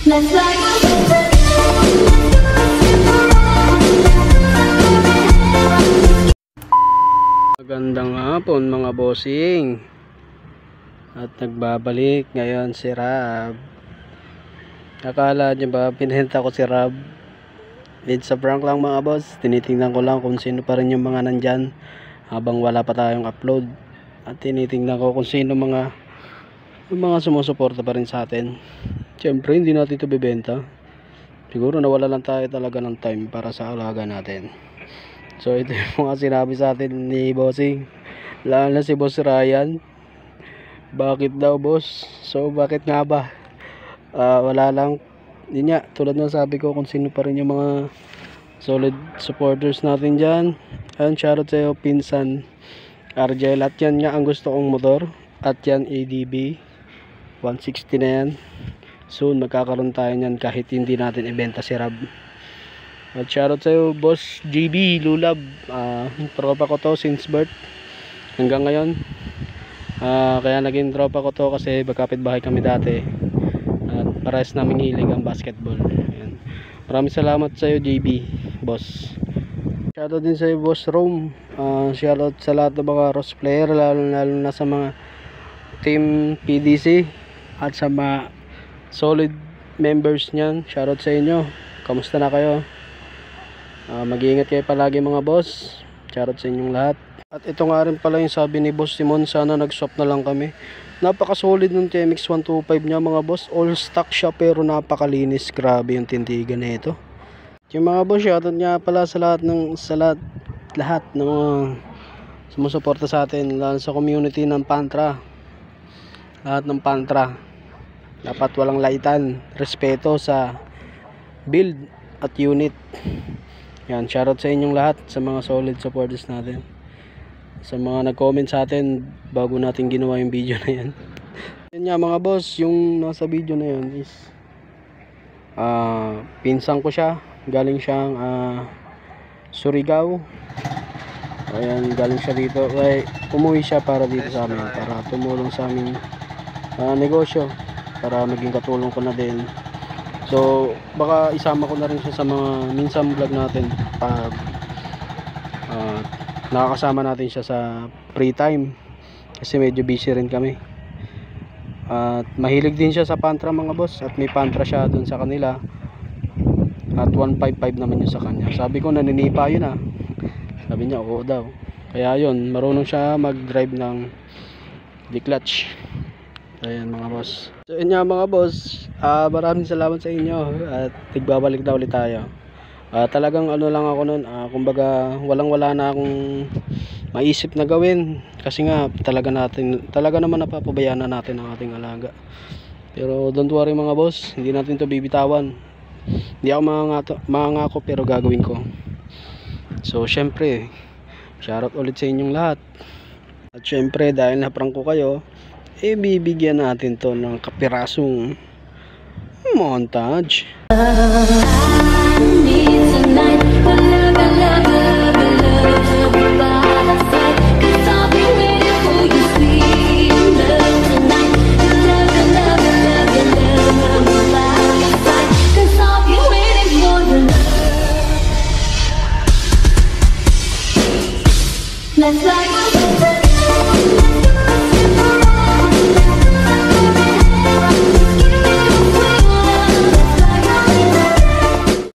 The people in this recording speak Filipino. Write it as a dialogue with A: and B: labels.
A: Magandang hapon mga bossing. At nagbabalik ngayon si Rab. Akala nyo ba pinenta ko si Rab? It's a prank lang mga boss. Tinitingnan ko lang kung sino pa rin yung mga nandyan habang wala pa tayong upload. At tinitingnan ko kung sino yung mga sumusuporta pa rin sa atin. Siyempre hindi natin ito bibenta. Siguro nawala lang tayo talaga ng time para sa alaga natin. So ito yung mga sinabi sa atin ni bossing, lalo na si boss Ryan. Bakit daw boss? So bakit nga ba? Wala lang. Yun nga, tulad ng sabi ko, kung sino pa rin yung mga solid supporters natin dyan. Ayun, shoutout sa'yo pinsan Argel. At yan nga ang gusto kong motor. At yan ADB 160 na yan. Soon magkakaroon tayo nyan kahit hindi natin ibenta si Rab. At shoutout sa'yo boss JB Lulab. Tropa ko to since birth hanggang ngayon. Kaya naging tropa ko to kasi magkapit bahay kami dati. At parehas naming hilig ang basketball. Ayan. Maraming salamat sa'yo JB boss. Shoutout din sa'yo boss Rome. Shoutout sa lahat ng mga Ross player, lalo na sa mga team PDC at sa mga solid members nyan. Shoutout sa inyo. Kamusta na kayo? Mag-iingat kayo palagi mga boss. Shoutout sa inyong lahat. At ito nga rin pala yung sabi ni Boss Simon, sana nag-swap na lang kami. Napaka-solid ng TMX 125 niya mga boss. All stock siya pero napakalinis. Grabe yung tindigan na ito. Yung mga boss, shoutout nga pala sa lahat ng mga sumusuporta sa atin, lalo sa community ng Pantra. Lahat ng Pantra. Dapat walang laitan. Respeto sa build at unit. Yan, shoutout sa inyong lahat, sa mga solid supporters natin, sa mga nag-comment sa atin bago natin ginawa yung video na yan. Yan nga mga boss, yung nasa video na yan is pinsan ko siya. Galing siyang Surigao. Ayan, galing siya dito. Umuwi siya para dito sa amin, para tumulong sa aming negosyo, para maging katulong ko na din. So baka isama ko na rin siya sa mga minsan vlog natin pag nakakasama natin siya sa free time, kasi medyo busy rin kami. At mahilig din siya sa Pantra mga boss, at may Pantra siya dun sa kanila. At 155 naman yun sa kanya. Sabi ko naninipa yun Sabi niya oo daw. Kaya yun, marunong siya mag-drive ng D-clutch. Ayan mga boss. So yun nga mga boss, maraming salamat sa inyo. At nagbabalik na ulit tayo. Talagang ano lang ako nun, kumbaga walang-wala na akong maisip na gawin. Kasi nga talaga naman napapabayaan na natin ang ating alaga. Pero don't worry mga boss, hindi natin to bibitawan. Hindi ako mangangako pero gagawin ko. So syempre, shoutout ulit sa inyong lahat. At syempre dahil na-prank ko kayo, bibigyan natin to ng kapirasong montage.